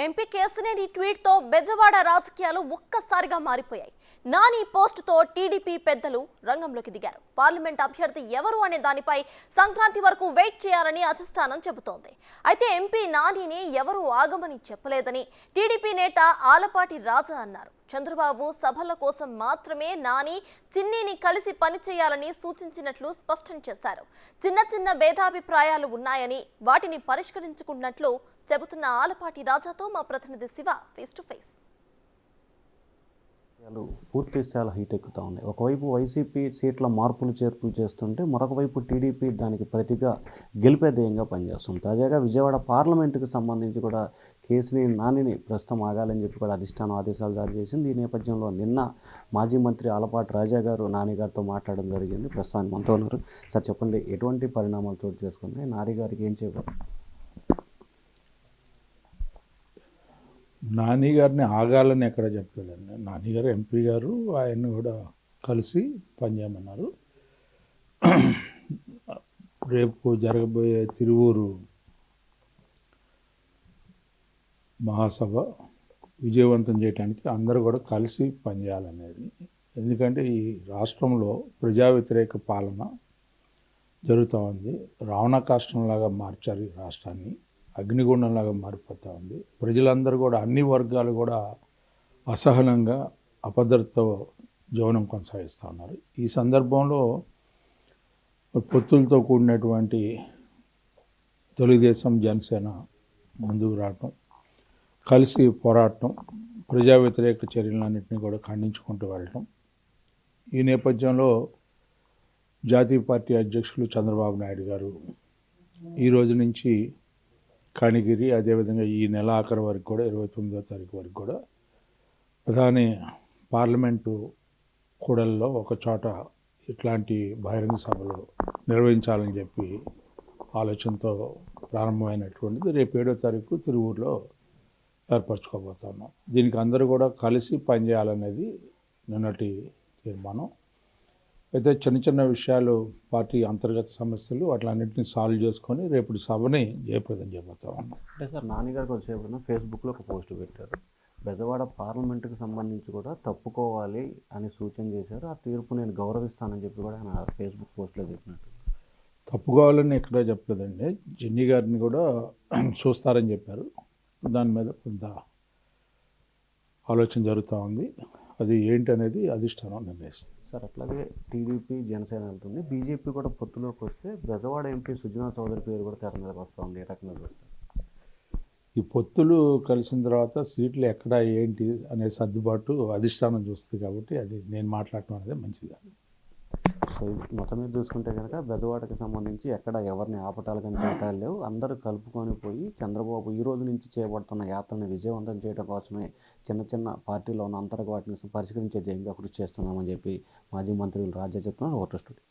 MP Kesineni ట్వీట్తో Bezawada రాజకీయాలు ఒక్కసారిగా మారిపోయాయి. నాని పోస్టుతో టీడీపీ పెద్దలు రంగంలోకి దిగారు. పార్లమెంట్ అభ్యర్థి ఎవరు అనే దానిపై సంక్రాంతి వరకు వెయిట్ చేయాలని అధిష్టానం చెబుతోంది. అయితే ఎంపీ నానిని ఎవరూ ఆగమని చెప్పలేదని టీడీపీ నేత ఆలపాటి రాజా అన్నారు. చంద్రబాబు సభల కోసం మాత్రమే నాని చిన్నీని కలిసి పనిచేయాలని సూచించినట్లు స్పష్టం చేశారు. చిన్న చిన్న భేదాభిప్రాయాలు ఉన్నాయని వాటిని పరిష్కరించుకున్నట్లు చెబుతున్న ఆలపాటి రాజాతో మా ప్రతినిధి శివ ఫేస్ టు ఫేస్. పూర్తి స్థాయిలో హీట్ ఎక్కుతూ ఉన్నాయి. ఒకవైపు వైసీపీ సీట్ల మార్పులు చేర్పులు చేస్తుంటే మరొక వైపు టీడీపీ దానికి ప్రతిగా గెలిపే ధ్యేయంగా పనిచేస్తుంది. తాజాగా విజయవాడ పార్లమెంటుకు సంబంధించి కూడా కేసినేని నానిని ప్రస్తుతం ఆగాలని చెప్పి కూడా అధిష్టానం ఆదేశాలు జారీ చేసింది. ఈ నేపథ్యంలో నిన్న మాజీ మంత్రి ఆలపాటి రాజా గారు నాని గారితో మాట్లాడడం జరిగింది. ప్రస్తుతం మనతో ఉన్నారు. సార్ చెప్పండి, ఎటువంటి పరిణామాలు చోటు చేసుకున్నాయి? నాని గారికి ఏం చేయబోతున్నారు? నాని గారిని ఆగాలని ఎక్కడ చెప్పలేదండి. నాని గారు ఎంపీ గారు, ఆయన్ని కూడా కలిసి పనిచేయమన్నారు. రేపు జరగబోయే తిరువూరు మహాసభ విజయవంతం చేయడానికి అందరూ కూడా కలిసి పనిచేయాలనేది. ఎందుకంటే ఈ రాష్ట్రంలో ప్రజా వ్యతిరేక పాలన జరుగుతూ ఉంది. రావణాకాష్టంలాగా మార్చారు ఈ రాష్ట్రాన్ని. అగ్నిగుండంలాగా మారిపోతూ ఉంది. ప్రజలందరూ కూడా అన్ని వర్గాలు కూడా అసహనంగా అభద్రతతో జీవనం కొనసాగిస్తూ ఉన్నారు. ఈ సందర్భంలో పొత్తులతో కూడినటువంటి తెలుగుదేశం, జనసేన ముందుకు రావటం, కలిసి పోరాటం, ప్రజా వ్యతిరేక చర్యలన్నింటినీ కూడా ఖండించుకుంటూ వెళ్ళటం. ఈ నేపథ్యంలో జాతీయ పార్టీ అధ్యక్షులు చంద్రబాబు నాయుడు గారు ఈ రోజు నుంచి కనిగిరి, అదేవిధంగా ఈ నెల ఆఖరి వరకు కూడా 29వ తారీఖు వరకు కూడా ప్రధాని పార్లమెంటు కూడల్లో ఒక చోట ఇట్లాంటి బహిరంగ సభలు నిర్వహించాలని చెప్పి ఆలోచనతో ప్రారంభమైనటువంటిది రేపు 7వ తారీఖు తిరువూరులో ఏర్పరచుకోబోతున్నాం. దీనికి అందరూ కూడా కలిసి పనిచేయాలనేది నిన్నటి తీర్మానం. అయితే చిన్న చిన్న విషయాలు, పార్టీ అంతర్గత సమస్యలు అట్లన్నింటినీ సాల్వ్ చేసుకొని రేపు సభని జయప్రదం చేయబోతా ఉన్నాం. అంటే సార్, నాన్నగారు కొద్దిసేపు ఫేస్బుక్లో ఒక పోస్ట్ పెట్టారు. బెజవాడ పార్లమెంటుకు సంబంధించి కూడా తప్పుకోవాలి అని సూచన చేశారు. ఆ తీర్పు నేను గౌరవిస్తానని చెప్పి కూడా ఆయన ఫేస్బుక్ పోస్ట్లో చెప్పినట్టు. తప్పుకోవాలని ఎక్కడా చెప్పలేదండి. జిన్ని గారిని కూడా చూస్తారని చెప్పారు. దాని మీద కొంత ఆలోచన జరుగుతూ ఉంది. అది ఏంటి అనేది అధిష్టానం నిర్ణయిస్తుంది. సార్, అట్లాగే టీడీపీ, జనసేన వెళ్తుంది. బీజేపీ కూడా పొత్తులోకి వస్తే బెజవాడ ఎంపీ సుజనా చౌదరి పేరు కూడా తెర మీదకి వస్తూ ఉంది. ఏ రకంగా చూస్తారు? ఈ పొత్తులు కలిసిన తర్వాత సీట్లు ఎక్కడ ఏంటి అనే సర్దుబాటు అధిష్టానం చూస్తుంది. కాబట్టి అది నేను మాట్లాడటం అనేది మంచిది కాదు. సో మొత్తం మీద చూసుకుంటే కనుక బెజవాడకి సంబంధించి ఎక్కడ ఎవరిని ఆపటాలు కానీ చేయటాలు లేవు. అందరూ కలుపుకొని పోయి చంద్రబాబు ఈ రోజు నుంచి చేయబడుతున్న యాత్రని విజయవంతం చేయడం కోసమే చిన్న చిన్న పార్టీలో ఉన్న అంతర్గత వాటిని పరిష్కరించే ధ్యేయంగా కృషి చేస్తున్నామని చెప్పి మాజీ మంత్రులు రాజా చెప్తున్నారు. Voter studio.